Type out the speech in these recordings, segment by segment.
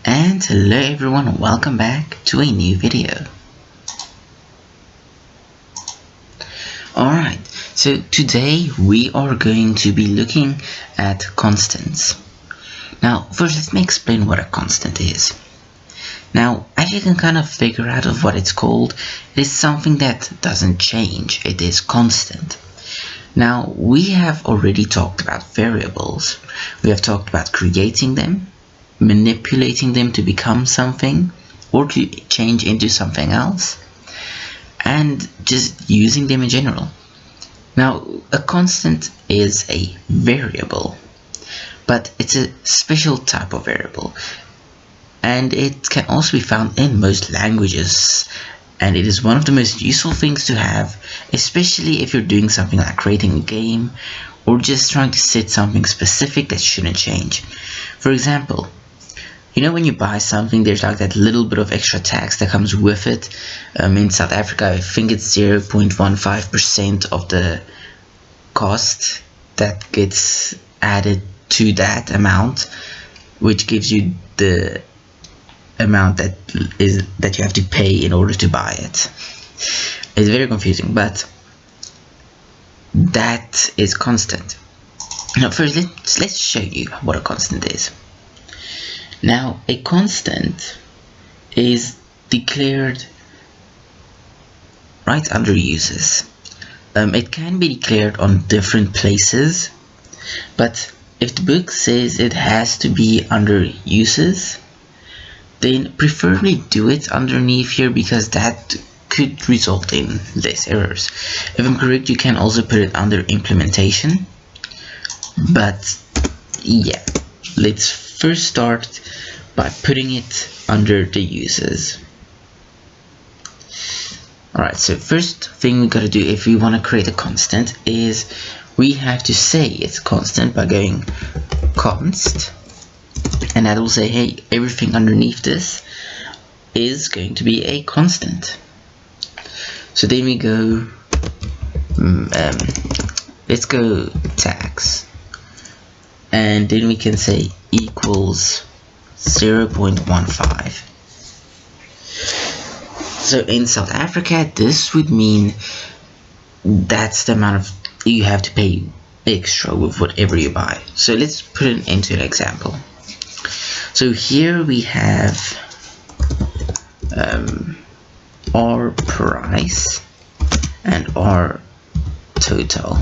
And hello everyone, welcome back to a new video. Alright, so today we are going to be looking at constants. Now first let me explain what a constant is. Now as you can kind of figure out of what it's called, it is something that doesn't change, it is constant. Now we have already talked about variables. We have talked about creating them, manipulating them to become something or to change into something else, and just using them in general. Now a constant is a variable, but it's a special type of variable, and it can also be found in most languages, and it is one of the most useful things to have, especially if you're doing something like creating a game or just trying to set something specific that shouldn't change. For example, you know when you buy something, there's like that little bit of extra tax that comes with it. In South Africa, I think it's 0.15% of the cost that gets added to that amount, which gives you the amount that you have to pay in order to buy it. It's very confusing, but that is constant. Now first let's show you what a constant is. Now a constant is declared right under uses. It can be declared on different places, but if the book says it has to be under uses, then preferably do it underneath here, because that could result in less errors. If I'm correct, you can also put it under implementation, but yeah, let's first start by putting it under the uses. Alright, so first thing we gotta do if we want to create a constant is we have to say it's constant by going const, and that will say, hey, everything underneath this is going to be a constant. So then we go, let's go tax, and then we can say equals 0.15. So in South Africa, this would mean that's the amount of you have to pay extra with whatever you buy. So let's put it into an example. So here we have our price and our total,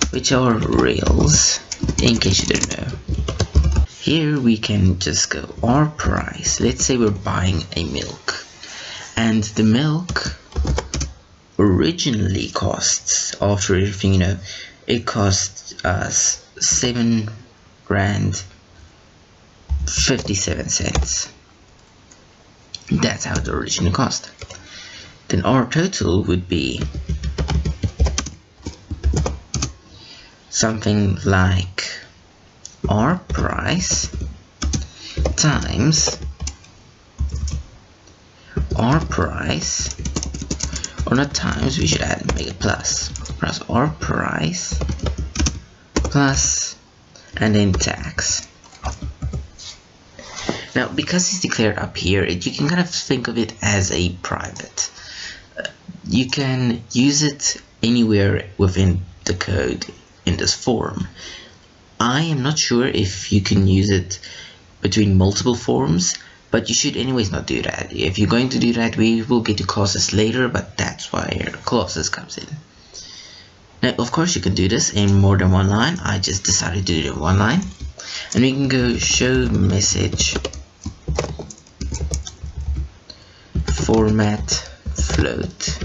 which are reals, in case you don't know. Here we can just go our price. Let's say we're buying a milk, and the milk originally costs, after everything, you know, it costs us 7 rand 57 cents. That's how it originally cost. Then our total would be something like our price times our price, or not times, we should add and make it plus our price plus, and then tax. Now because it's declared up here, you can kind of think of it as a private. You can use it anywhere within the code in this form. I am not sure if you can use it between multiple forms, but you should anyways not do that. If you're going to do that, we will get to clauses later, but that's why clauses comes in. Now of course you can do this in more than one line. I just decided to do it in one line, and we can go show message format float.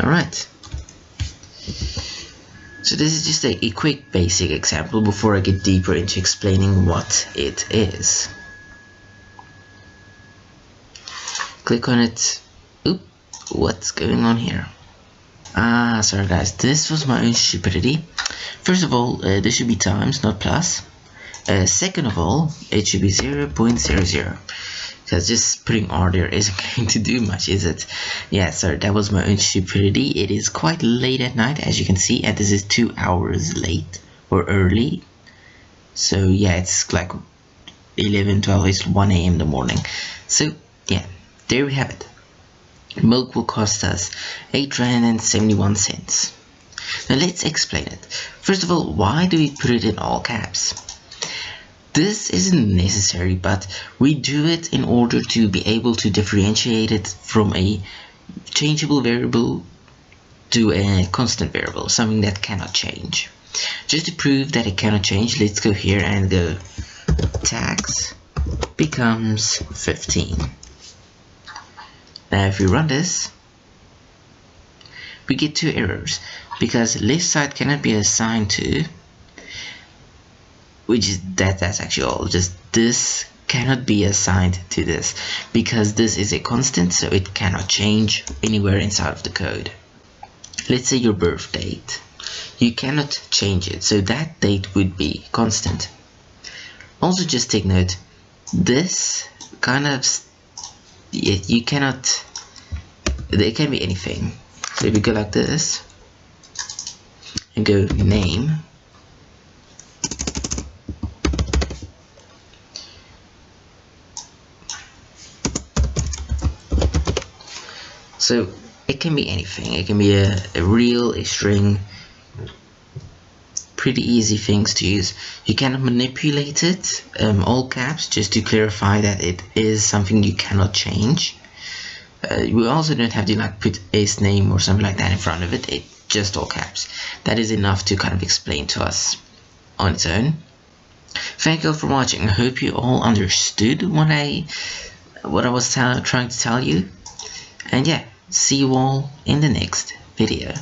Alright, so this is just a quick basic example before I get deeper into explaining what it is. Click on it. Oop, what's going on here? Sorry guys, this was my own stupidity. First of all, this should be times, not plus. Second of all, it should be 0.00, because just putting R there isn't going to do much, is it? Yeah, so that was my own stupidity. It is quite late at night, as you can see, and this is 2 hours late or early. So yeah, it's like 11, 12, it's 1 a.m. in the morning. So yeah, there we have it. Milk will cost us 8 rand and 71 cents. Now let's explain it. First of all, why do we put it in all caps? This isn't necessary, but we do it in order to be able to differentiate it from a changeable variable to a constant variable, something that cannot change. Just to prove that it cannot change, let's go here and go tax becomes 15. Now if we run this, we get 2 errors, because left side cannot be assigned to, which is that's actually all. Just this cannot be assigned to this, because this is a constant, so it cannot change anywhere inside of the code. Let's say your birth date, you cannot change it, so that date would be constant. Also just take note, this kind of, you cannot, it can be anything. So if you go like this and go name, so it can be anything. It can be a real, a string, pretty easy things to use. You cannot manipulate it, all caps, just to clarify that it is something you cannot change. We also don't have to like put ace name or something like that in front of it. It's just all caps. That is enough to kind of explain to us on its own. Thank you all for watching. I hope you all understood what I was trying to tell you. And yeah, see you all in the next video.